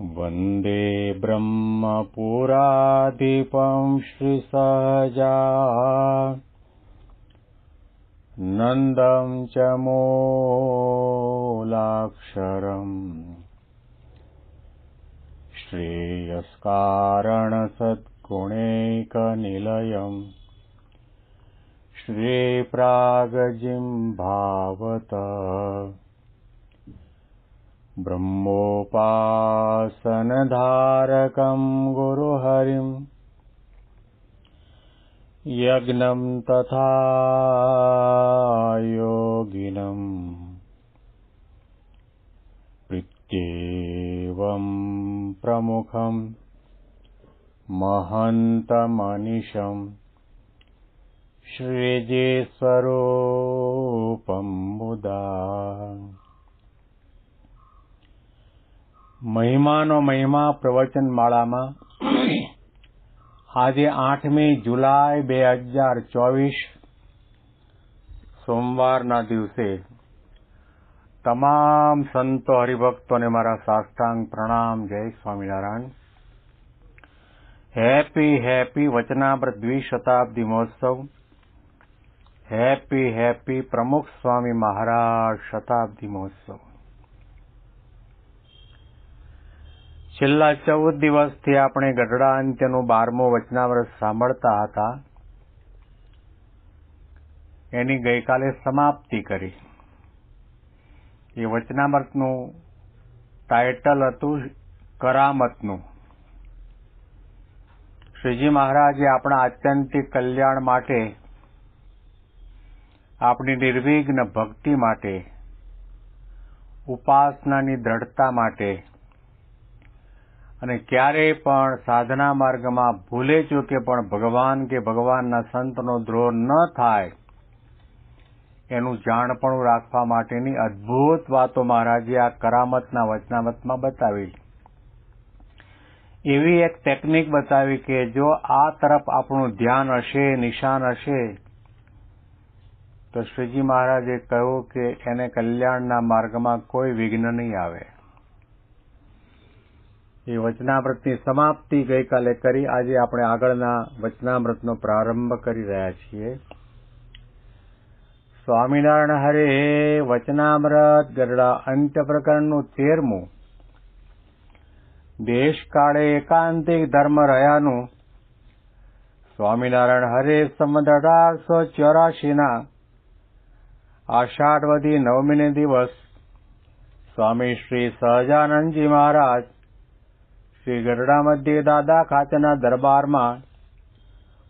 वन्दे ब्रह्मपुराधिपं श्रीसहजानन्दं च मूलाक्षरम् श्रेयस्कारणसद्गुणैकनिलयम् श्रीप्रागजिह्वावत ब्रह्मोपासनधारकं गुरुहरिं यज्ञं तथा योगिनं प्रत्येवं प्रमुखं महन्तमनिशं श्रीजीस्वरूपं मुदा મહિમાનો મહિમા પ્રવચન માળામાં આજે 8મી જુલાઈ 2024 સોમવારના દિવસે તમામ સંતો હરિભક્તોને મારા સાષ્ટાંગ પ્રણામ. જય સ્વામિનારાયણ. હેપી વચનામૃત દ્વિશતાબ્દી મહોત્સવ. હેપી પ્રમુખ સ્વામી મહારાજ શતાબ્દી મહોત્સવ. છેલ્લા 14 દિવસથી આપણે ગઢડા અંત્યનું 12મું વચનામૃત સાંભળતા હતા. એની ગઈકાલે સમાપ્તિ કરી. એ વચનામૃતનું ટાઇટલ હતું કરામતનું. શ્રીજી મહારાજે આપણા આત્યંતિક કલ્યાણ માટે, આપણી નિર્વિઘ્ન ભક્તિ માટે, ઉપાસનાની દ્રઢતા માટે અને ક્યારેય પણ સાધના માર્ગમાં ભૂલે ચૂકે પણ ભગવાન કે ભગવાનના સંતનો દ્રોહ ન થાય એનું જાણપણું રાખવા માટેની અદ્ભુત વાતો મહારાજે આ કરામતના વચનામૃતમાં બતાવી. એવી એક ટેકનિક બતાવી કે જો આ તરફ આપણું ધ્યાન હશે, નિશાન હશે, તો શ્રીજી મહારાજે કહ્યું કે એને કલ્યાણના માર્ગમાં કોઈ વિઘ્ન નહીં આવે. એ વચનામૃતની સમાપ્તિ ગઈકાલે કરી. આજે આપણે આગળના વચનામૃતનો પ્રારંભ કરી રહ્યા છીએ. સ્વામિનારાયણ હરે. વચનામૃત ગરડા અંત્ય પ્રકરણનું 13મું. દેશકાળે એકાંતિક ધર્મ રહ્યાનું સ્વામિનારાયણ હરે સંવત 1884 આષાઢવદી 9મીને દિવસ સ્વામી શ્રી સહજાનંદજી મહારાજ શ્રી ગઢડા મધ્યે દાદા ખાતેના દરબારમાં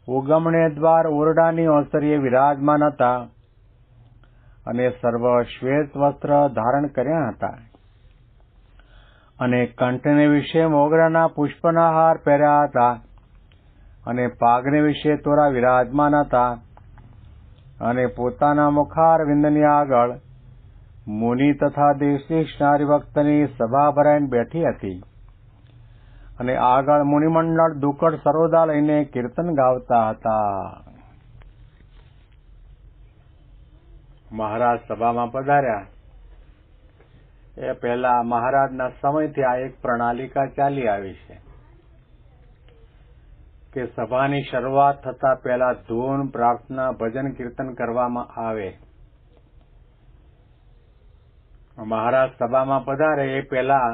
ઉગમણે દ્વાર ઓરડાની ઓસરીએ વિરાજમાન હતા અને સર્વ શ્વેત વસ્ત્ર ધારણ કર્યા હતા અને કંઠને વિશે મોગરાના પુષ્પના હાર પહેર્યા હતા અને પાઘને વિશે તોરા વિરાજમાન હતા અને પોતાના મુખારવિંદની આગળ મુનિ તથા દેશની હરિભક્તની સભા ભરાઈને બેઠી હતી અને આગળ મુનિમંડળ દુકડ સરોદા લઈને કીર્તન ગાવતા હતા. મહારાજ સભામાં પધાર્યા એ પહેલા મહારાજના સમયથી આ એક પ્રણાલિકા ચાલી આવી છે કે સભાની શરૂઆત થતા પહેલા ધૂન, પ્રાર્થના, ભજન, કીર્તન કરવામાં આવે. મહારાજ સભામાં પધારે એ પહેલા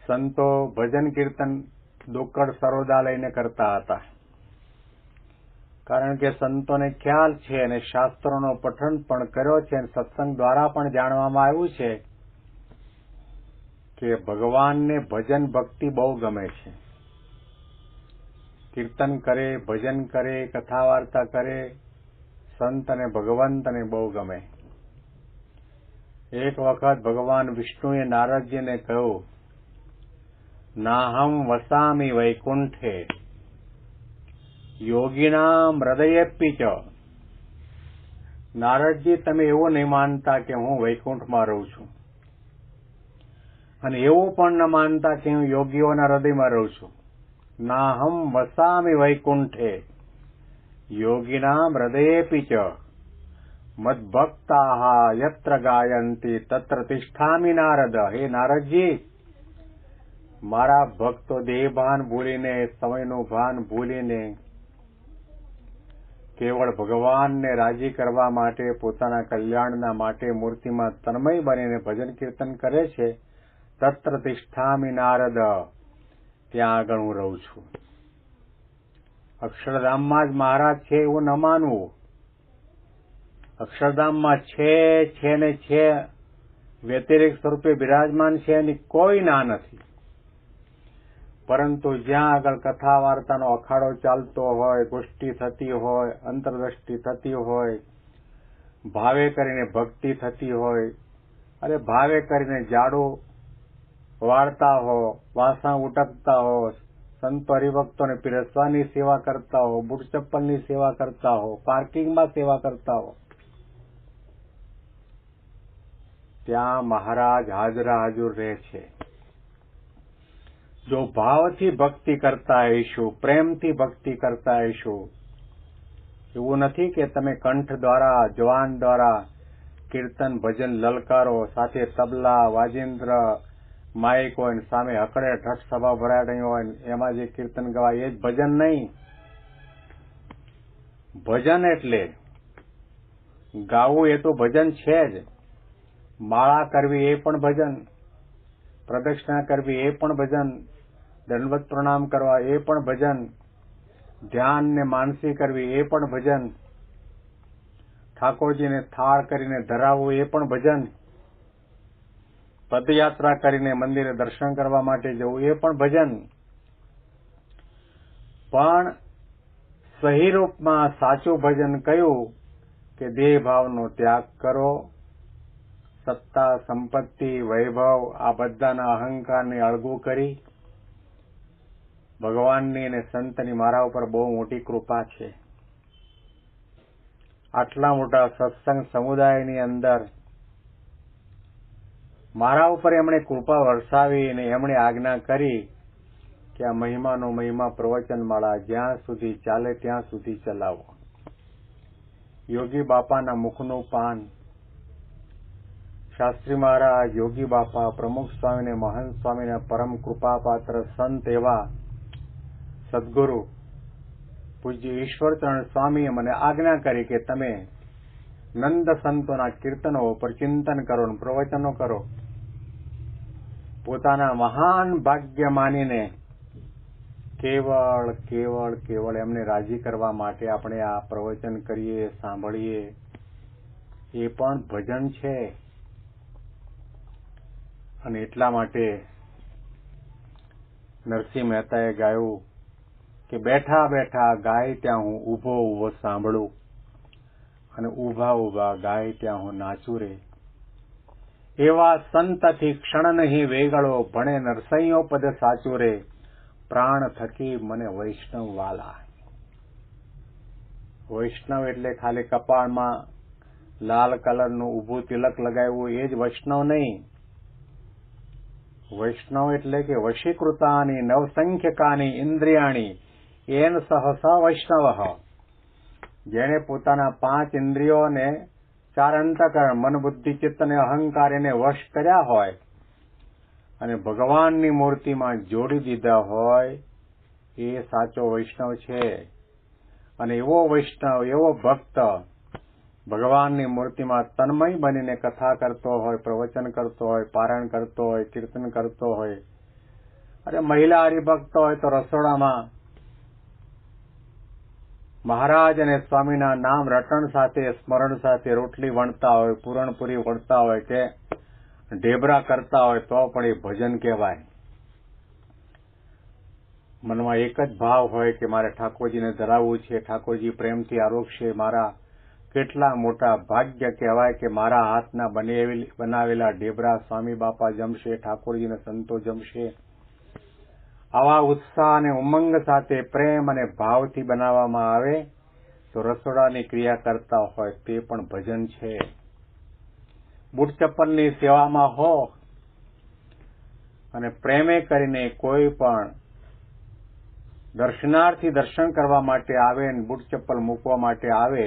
સંતો ભજન કીર્તન દુક્કડ સરોદા લઈને કરતા હતા. કારણ કે સંતોને ખ્યાલ છે અને શાસ્ત્રોનો પઠન પણ કર્યો છે અને સત્સંગ દ્વારા પણ જાણવામાં આવ્યું છે કે ભગવાનને ભજન ભક્તિ બહુ ગમે છે. કીર્તન કરે, ભજન કરે, કથા વાર્તા કરે, સંત અને ભગવંતને બહુ ગમે. એક વખત ભગવાન વિષ્ણુએ નારદજીને કહ્યું, નાહમ વસામી વૈકુંઠે યોગીનામ હૃદયેપી ચ. નારદજી, તમે એવું નહીં માનતા કે હું વૈકુંઠમાં રહું છું અને એવું પણ ન માનતા કે હું યોગીઓના હૃદયમાં રહું છું. નાહમ વસામી વૈકુંઠે યોગીનામ હૃદયેપી ચ મદ્ભક્તાઃ યત્ર ગાયંતિ તત્ર તિષ્ઠામિ નારદ. હે નારદજી, મારા ભક્તો દેહ ભાન ભૂલીને, સમયનું ભાન ભૂલીને કેવળ ભગવાનને રાજી કરવા માટે, પોતાના કલ્યાણના માટે મૂર્તિમાં તન્મય બનીને ભજન કીર્તન કરે છે. તત્ર તિષ્ઠામિ નારદ, ત્યાં આગળ હું રહું છું. અક્ષરધામમાં જ મહારાજ છે એવું ન માનવું. અક્ષરધામમાં છે ને છે, વ્યતિરેક સ્વરૂપે બિરાજમાન છે એની કોઈ ના નથી. પરંતુ જ્યાં આગળ કથા વાર્તાનો અખાડો ચાલતો હોય, ગોષ્ઠી થતી હોય, અંતરદ્રષ્ટિ થતી હોય, ભાવે કરીને ભક્તિ થતી હોય, અરે ભાવે કરીને જાડું વાળતા હો, વાસણ ઉટકતા હો, સંતો હરિભક્તોને પીરસવાની સેવા કરતા હો, બુટ ચપ્પલની સેવા કરતા હો, પાર્કિંગમાં સેવા કરતા હો, ત્યાં મહારાજ હાજરા હાજર રહે છે. જો ભાવથી ભક્તિ કરતા હઈશું, પ્રેમથી ભક્તિ કરતા હઈશું, એવું નથી કે તમે કંઠ દ્વારા, જવાન દ્વારા કીર્તન ભજન લલકારો, સાથે તબલા, વાજિંદ્ર, માઇક હોય, સામે હકડે ઠઠ સભા ભરાણી હોય, એમાં જે કીર્તન ગવાય એ જ ભજન નહીં. ભજન એટલે ગાવું એ તો ભજન છે જ. માળા કરવી એ પણ ભજન, પ્રદક્ષિણા કરવી એ પણ ભજન, દંડવત પ્રણામ કરવા એ પણ ભજન, ધ્યાન ને માનસી કરવી એ પણ ભજન, ઠાકોરજીને થાળ કરીને ધરાવવું એ પણ ભજન, પદયાત્રા કરીને મંદિરે દર્શન કરવા માટે જવું એ પણ ભજન. પણ સહી રૂપમાં સાચું ભજન કયું કે દેહ ભાવનો ત્યાગ કરો, સત્તા, સંપત્તિ, વૈભવ આ બધાના અહંકારને અળગું કરી, ભગવાનની અને સંતની મારા ઉપર બહુ મોટી કૃપા છે. આટલા મોટા સત્સંગ સમુદાયની અંદર મારા ઉપર એમણે કૃપા વરસાવી અને એમણે આજ્ઞા કરી કે આ મહિમાનો મહિમા પ્રવચનમાળા જ્યાં સુધી ચાલે ત્યાં સુધી ચલાવો. યોગી બાપાના મુખનું પાન, શાસ્ત્રી મહારાજ, યોગી બાપા, પ્રમુખ સ્વામીને, મહંત સ્વામીના પરમ કૃપાપાત્ર સંત એવા સદગુરુ પૂજ્ય ઈશ્વરચરણ સ્વામીએ મને આજ્ઞા કરી કે તમે નંદ સંતોના કીર્તનો પર ચિંતન કરો અને પ્રવચનો કરો. પોતાના મહાન ભાગ્ય માનીને કેવળ એમને રાજી કરવા માટે આપણે આ પ્રવચન કરીએ, સાંભળીએ, એ પણ ભજન છે. અને એટલા માટે નરસિંહ મહેતાએ ગાયું કે બેઠા બેઠા ગાય ત્યાં હું ઊભો સાંભળું, અને ઊભા ગાય ત્યાં હું નાચું રે. એવા સંતથી ક્ષણ નહીં વેગળો, ભણે નરસૈયો પદ સાચું રે, પ્રાણ થકી મને વૈષ્ણવ વાલા. વૈષ્ણવ એટલે ખાલી કપાળમાં લાલ કલરનું ઊભું તિલક લગાવ્યું એ જ વૈષ્ણવ નહીં. વૈષ્ણવ એટલે કે વશીકૃતાની નવસંખ્યકાની ઇન્દ્રિયાણી એન સહ વૈષ્ણવ, જેણે પોતાના 5 ઇન્દ્રિયોને 4 અંતઃકરણ મન, બુદ્ધિ, ચિત્ત અને અહંકાર એને વશ કર્યા હોય અને ભગવાનની મૂર્તિમાં જોડી દીધા હોય, એ સાચો વૈષ્ણવ છે. અને એવો વૈષ્ણવ, એવો ભક્ત ભગવાનની મૂર્તિમાં તન્મય બનીને કથા કરતો હોય, પ્રવચન કરતો હોય, પારાયણ કરતો હોય, કીર્તન કરતો હોય. અરે મહિલા હરિભક્ત હોય તો રસોડામાં મહારાજ અને સ્વામીના નામ રટણ સાથે, સ્મરણ સાથે રોટલી વણતા હોય, પૂરણપુરી વણતા હોય કે ઢેબરા કરતા હોય તો પણ એ ભજન કહેવાય. મનમાં એક જ ભાવ હોય કે મારે ઠાકોરજીને ધરાવવું છે, ઠાકોરજી પ્રેમથી આરોગશે, મારા કેટલા મોટા ભાગ્ય કહેવાય કે મારા હાથના બનાવેલા ઢેબરા સ્વામી બાપા જમશે, ઠાકોરજીને સંતો જમશે. આવા ઉત્સાહ અને ઉમંગ સાથે પ્રેમ અને ભાવથી બનાવવામાં આવે તો રસોડાની ક્રિયા કરતા હોય તે પણ ભજન છે. બુટ ચપ્પલની સેવામાં હો અને પ્રેમે કરીને કોઈ પણ દર્શનાર્થી દર્શન કરવા માટે આવે અને બુટ ચપ્પલ મૂકવા માટે આવે,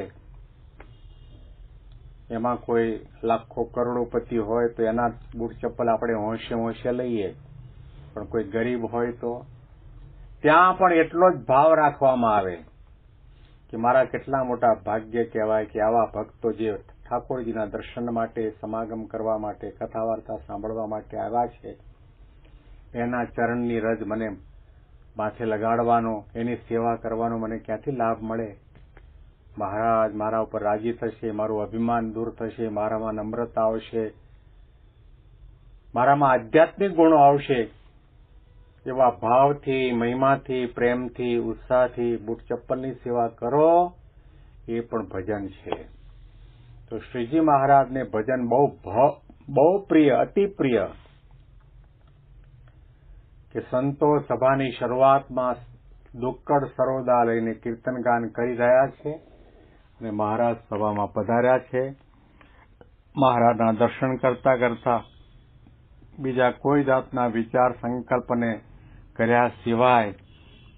એમાં કોઈ લાખો કરોડોપતિ હોય તો એના બુટ ચપ્પલ આપણે હોંશે લઈએ. પણ કોઈ ગરીબ હોય તો ત્યાં પણ એટલો જ ભાવ રાખવામાં આવે કે મારા કેટલા મોટા ભાગ્ય કહેવાય કે આવા ભક્તો જે ઠાકોરજીના દર્શન માટે, સમાગમ કરવા માટે, કથા વાર્તા સાંભળવા માટે આવ્યા છે, એના ચરણની રજ મને માથે લગાડવાનો, એની સેવા કરવાનો મને ક્યાંથી લાભ મળે? મહારાજ મારા ઉપર રાજી થશે, મારું અભિમાન દૂર થશે, મારામાં નમ્રતા આવશે, મારામાં આધ્યાત્મિક ગુણો આવશે. એવા ભાવથી, મહિમાથી, પ્રેમથી, ઉત્સાહથી બૂટ ચપ્પલની સેવા કરો, એ પણ ભજન છે. તો શ્રીજી મહારાજને ભજન બહુ પ્રિય, અતિ પ્રિય, કે સંતો સભાની શરૂઆતમાં દુક્કડ સરોદા લઈને કીર્તન ગાન કરી રહ્યા છે અને મહારાજ સભામાં પધાર્યા છે. મહારાજના દર્શન કરતા કરતા બીજા કોઈ જાતના વિચાર સંકલ્પને કર્યા સિવાય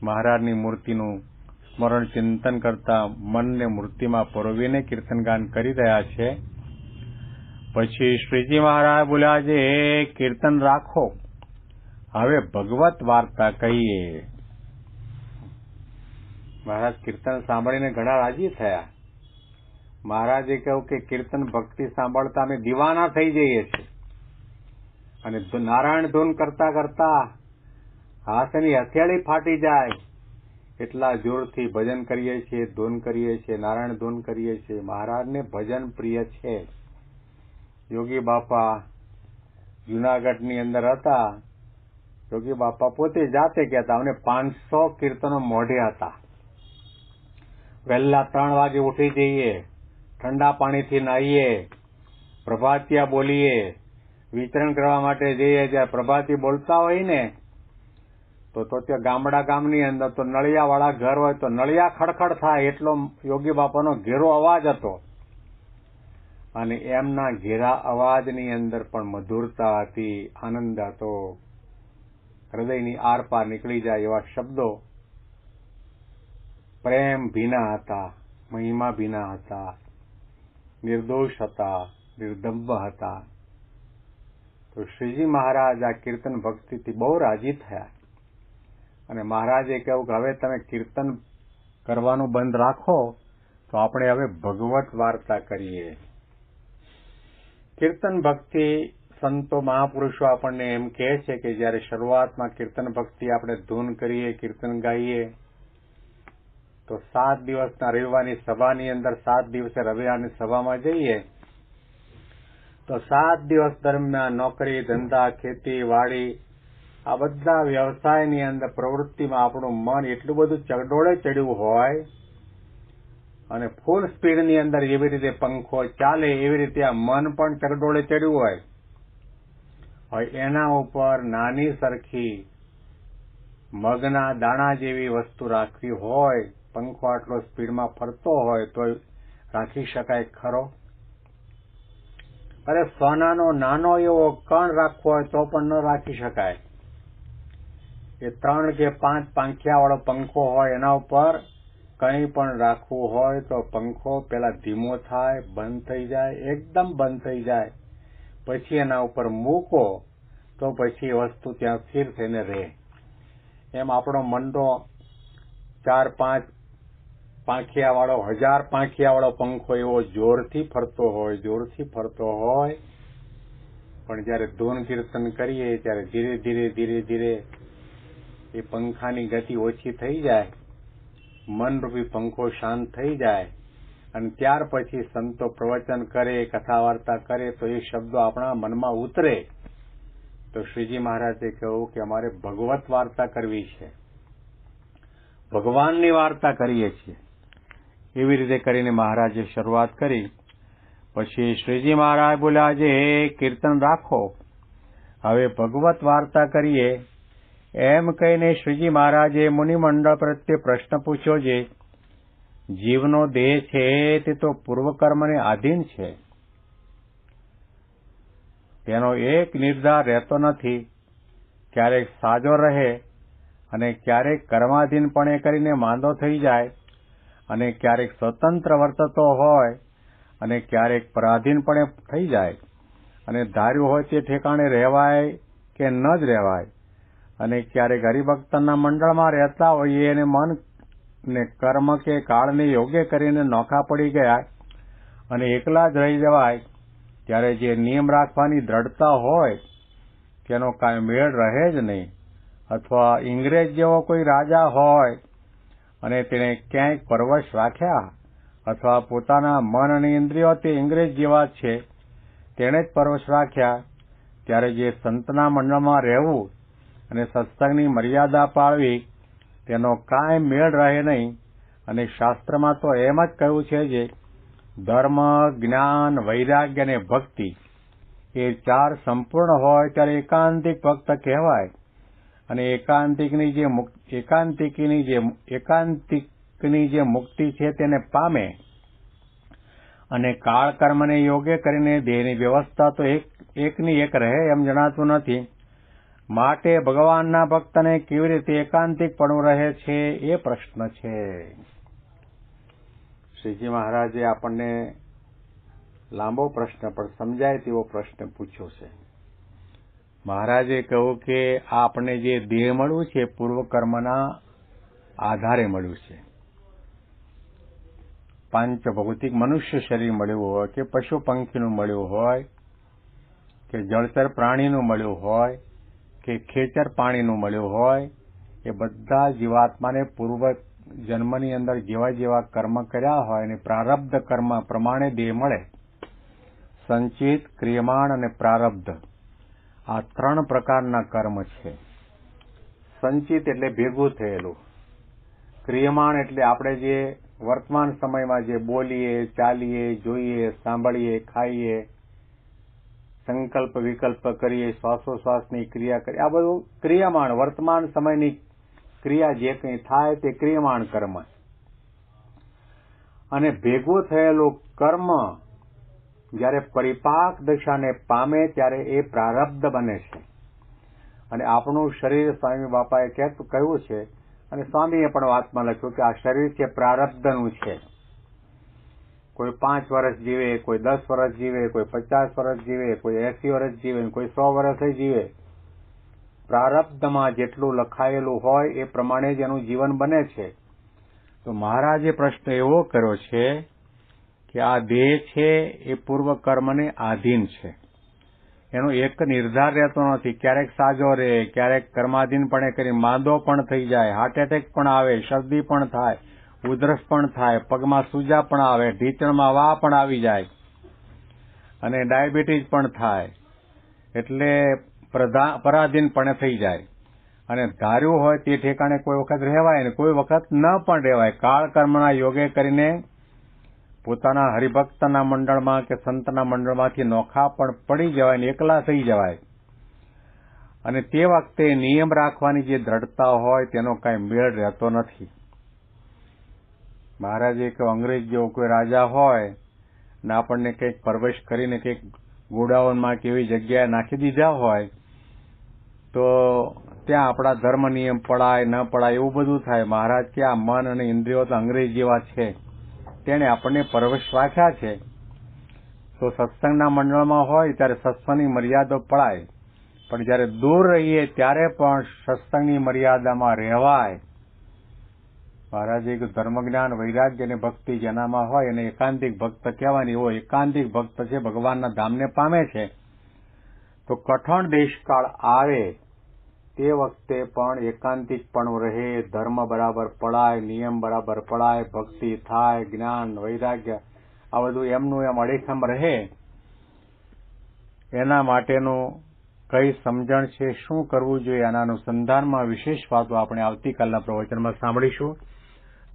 મહારાજની મૂર્તિનું સ્મરણ ચિંતન કરતા મનને મૂર્તિમાં પરોવીને કીર્તન ગાન કરી રહ્યા છે. પછી શ્રીજી મહારાજ બોલ્યા છે, એ કીર્તન રાખો, હવે ભગવત વાર્તા કહીએ. મહારાજ કીર્તન સાંભળીને ઘણા રાજી થયા. મહારાજે કહ્યું કે કીર્તન ભક્તિ સાંભળતા અમે દીવાના થઈ જઈએ છીએ અને નારાયણ ધૂન કરતા કરતા હાથની હથેળી ફાટી જાય એટલા જોરથી ભજન કરીએ છીએ, ધૂન કરીએ છીએ, નારાયણ ધૂન કરીએ છીએ. મહારાજને ભજન પ્રિય છે. યોગી બાપા જુનાગઢની અંદર હતા. યોગી બાપા પોતે જાતે કહેતા, અમને 500 કીર્તનો મોઢે હતા. વહેલા 3 વાગે ઉઠી જઈએ, ઠંડા પાણીથી નાહીએ, પ્રભાતિયા બોલીએ, વિતરણ કરવા માટે જઈએ. જ્યારે પ્રભાતી બોલતા હોય ને તો ત્યાં ગામની અંદર તો નળિયાવાળા ઘર હોય તો નળિયા ખડખડ થાય એટલો યોગી બાપાનો ઘેરો અવાજ હતો. અને એમના ઘેરા અવાજની અંદર પણ મધુરતા હતી, આનંદ હતો. હૃદયની આરપાર નીકળી જાય એવા શબ્દો. પ્રેમ ભીના હતા, મહિમા ભીના હતા, નિર્દોષ હતા, નિર્દંભ હતા. તો શ્રીજી મહારાજ આ કીર્તન ભક્તિથી બહુ રાજી થયા અને મહારાજે કહ્યું કે હવે તમે કીર્તન કરવાનું બંધ રાખો તો આપણે હવે ભગવત વાર્તા કરીએ. કીર્તન ભક્તિ સંતો મહાપુરુષો આપણને એમ કહે છે કે જયારે શરૂઆતમાં કીર્તન ભક્તિ આપણે ધૂન કરીએ, કીર્તન ગાઈએ તો 7 દિવસના રવિવારની સભાની અંદર 7 દિવસે રવિવારની સભામાં જઈએ તો 7 દિવસ દરમિયાન નોકરી, ધંધા, ખેતી, વાડી આ બધા વ્યવસાયની અંદર પ્રવૃત્તિમાં આપણું મન એટલું બધું ચગડોળે ચડ્યું હોય અને ફૂલ સ્પીડની અંદર જેવી રીતે પંખો ચાલે એવી રીતે આ મન પણ ચગડોળે ચડ્યું હોય. એના ઉપર નાની સરખી મગના દાણા જેવી વસ્તુ રાખવી હોય, પંખો આટલો સ્પીડમાં ફરતો હોય તો રાખી શકાય ખરો? અરે સોનાનો નાનો એવો કણ રાખવો હોય તો પણ ન રાખી શકાય. એ 3 કે 5 પાંખિયાવાળો પંખો હોય એના ઉપર કંઈ પણ રાખવું હોય તો પંખો પેલા ધીમો થાય, બંધ થઈ જાય, એકદમ બંધ થઈ જાય, પછી એના ઉપર મૂકો તો પછી એ વસ્તુ ત્યાં સ્થિર થઈને રહે. એમ આપણો મંડો 4-5 પાંખિયાવાળો, 1000 પાંખિયાવાળો પંખો એવો જોરથી ફરતો હોય પણ જયારે ધૂન કીર્તન કરીએ ત્યારે ધીરે ધીરે એ પંખાની ગતિ ઓછી થઈ જાય, મનરૂપી પંખો શાંત થઈ જાય અને ત્યાર પછી સંતો પ્રવચન કરે, કથા વાર્તા કરે તો એ શબ્દો આપણા મનમાં ઉતરે. તો શ્રીજી મહારાજે કહ્યું કે અમારે ભગવત વાર્તા કરવી છે, ભગવાનની વાર્તા કરીએ છીએ. એવી રીતે કરીને મહારાજે શરૂઆત કરી. પછી શ્રીજી મહારાજ બોલ્યા છે, કીર્તન રાખો, હવે ભગવત વાર્તા કરીએ. એમ કહીને શ્રીજી મહારાજે મુનિમંડળ પ્રત્યે પ્રશ્ન પૂછ્યો છે. જીવનો દેહ છે તે તો પૂર્વકર્મને આધીન છે. તેનો એક નિર્ધાર રહેતો નથી. ક્યારેક સાજો રહે અને ક્યારેક કર્માધીનપણે કરીને માંદો થઈ જાય અને ક્યારેક સ્વતંત્ર વર્તતો હોય અને ક્યારેક પરાધીનપણે થઈ જાય અને ધાર્યું હોય તે ઠેકાણે રહેવાય કે ન જ રહેવાય અને ક્યારેક હરિભક્તના મંડળમાં રહેતા હોઈએ અને મન ને કર્મ કે કાળને યોગ્ય કરીને નોખા પડી ગયા અને એકલા જ રહી જવાય ત્યારે જે નિયમ રાખવાની દ્રઢતા હોય તેનો કાંઈ મેળ રહે જ નહીં. અથવા ઇંગ્રેજ જેવો કોઈ રાજા હોય અને તેણે ક્યાંય પરવશ રાખ્યા અથવા પોતાના મન અને ઇન્દ્રિયો તે ઇંગ્રેજ જેવા છે તેણે જ પરવશ રાખ્યા ત્યારે જે સંતના મંડળમાં રહેવું અને સત્સંગની મર્યાદા પાળવી તેનો કાંઈ મેળ રહે નહીં. અને શાસ્ત્રમાં તો એમ જ કહ્યું છે જે ધર્મ, જ્ઞાન, વૈરાગ્ય અને ભક્તિ એ 4 સંપૂર્ણ હોય ત્યારે એકાંતિક ભક્ત કહેવાય. અને એકાંતિકની જે મુક્તિ છે તેને પામે. અને કાળ કર્મને યોગ્ય કરીને દેહની વ્યવસ્થા તો એકની એક રહે એમ જણાતું નથી. માટે ભગવાનના ભક્તને કેવી રીતે એકાંતિકપણું રહે છે એ પ્રશ્ન છે. શ્રીજી મહારાજે આપણને લાંબો પ્રશ્ન પણ સમજાય તેવો પ્રશ્ન પૂછ્યો છે. મહારાજે કહ્યું કે આપણે જે દેહ મળ્યું છે પૂર્વકર્મના આધારે મળ્યું છે. પાંચ ભૌતિક મનુષ્ય શરીર મળ્યું હોય કે પશુ પંખીનું મળ્યું હોય કે જળચર પ્રાણીનું મળ્યું હોય કે ખેચર પાણીનું મળ્યું હોય એ બધા જીવાત્માને પૂર્વ જન્મની અંદર જેવા જેવા કર્મ કર્યા હોય અને પ્રારબ્ધ કર્મ પ્રમાણે દેહ મળે. સંચિત, ક્રિયમાણ અને પ્રારબ્ધ આ 3 પ્રકારના કર્મ છે. સંચિત એટલે ભેગું થયેલું, ક્રિયમાણ એટલે આપણે જે વર્તમાન સમયમાં જે બોલીએ, ચાલીએ, જોઈએ, સાંભળીએ, ખાઈએ, સંકલ્પ વિકલ્પ કરીએ, શ્વાસોશ્વાસની ક્રિયા કરીએ, આ બધું ક્રિયમાણ વર્તમાન સમયની ક્રિયા જે કંઈ થાય તે ક્રિયમાણ કર્મ. અને ભેગું થયેલું કર્મ જ્યારે પરિપાક દશાને પામે ત્યારે એ પ્રારબ્ધ બને છે. અને આપણું શરીર સ્વામી બાપાએ કહ્યું છે અને સ્વામીએ પણ વાતમાં લખ્યું કે આ શરીર છે પ્રારબ્ધનું છે. કોઈ 5 વર્ષ જીવે, કોઈ 10 વર્ષ જીવે, કોઈ 50 વર્ષ જીવે, કોઈ 80 વર્ષ જીવે, કોઈ 100 વર્ષ જીવે. પ્રારબ્ધમાં જેટલું લખાયેલું હોય એ પ્રમાણે જ એનું જીવન બને છે. તો મહારાજે પ્રશ્ન એવો કર્યો છે કે આ દેહ છે એ પૂર્વ કર્મને આધીન છે. એનો એક નિર્ધાર રહેતો નથી. ક્યારેક સાજો રહે, ક્યારેક કર્માધીનપણે કરી માંદો પણ થઈ જાય, હાર્ટ એટેક પણ આવે, શરદી પણ થાય, ઉધરસ પણ થાય, પગમાં સૂજા પણ આવે, ઢીચણમાં વા પણ આવી જાય અને ડાયાબિટીસ પણ થાય. એટલે પરાધીનપણે થઈ જાય. અને ધાર્યું હોય તે ઠેકાણે કોઈ વખત રહેવાય ને કોઈ વખત ન પણ રહેવાય. કાળ કર્મના યોગે કરીને પોતાના હરિભક્તના મંડળમાં કે સંતના મંડળમાંથી નોખા પણ પડી જવાય ને એકલા થઈ જવાય. અને તે વખતે નિયમ રાખવાની જે દ્રઢતા હોય તેનો કાંઈ મેળ રહેતો નથી. મહારાજે કે અંગ્રેજ જેવો કોઈ રાજા હોય ને આપણને કંઈક પરવેશ કરીને કંઈક ગોડાઉનમાં કે એવી જગ્યાએ નાખી દીધા હોય તો ત્યાં આપણા ધર્મ નિયમ પડાય ન પડાય એવું બધું થાય. મહારાજ કે આ મન અને ઇન્દ્રિયો તો અંગ્રેજ જેવા છે, તેણે આપણને પરવેશ રાખ્યા છે. તો સત્સંગના મંડળમાં હોય ત્યારે સત્સંગની મર્યાદા પડાય, પણ જ્યારે દૂર રહીએ ત્યારે પણ સત્સંગની મર્યાદામાં રહેવાય. મહારાજે ધર્મ, જ્ઞાન, વૈરાગ્ય અને ભક્તિ જેનામાં હોય એને એકાંતિક ભક્ત કહેવાની. એવો એકાંતિક ભક્ત છે ભગવાનના ધામને પામે છે. તો કઠણ દેશકાળ આવે તે વખતે પણ એકાંતિકપણું રહે, ધર્મ બરાબર પડાય, નિયમ બરાબર પડાય, ભક્તિ થાય, જ્ઞાન, વૈરાગ્ય આ બધું એમનું એમ અડીખમ રહે. એના માટેનું કઈ સમજણ છે, શું કરવું જોઈએ, આના અનુસંધાનમાં વિશેષ વાતો આપણે આવતીકાલના પ્રવચનમાં સાંભળીશું.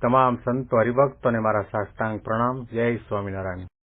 તમામ સંતો હરિભક્તોને મારા સાષ્ટાંગ પ્રણામ. જય સ્વામિનારાયણ.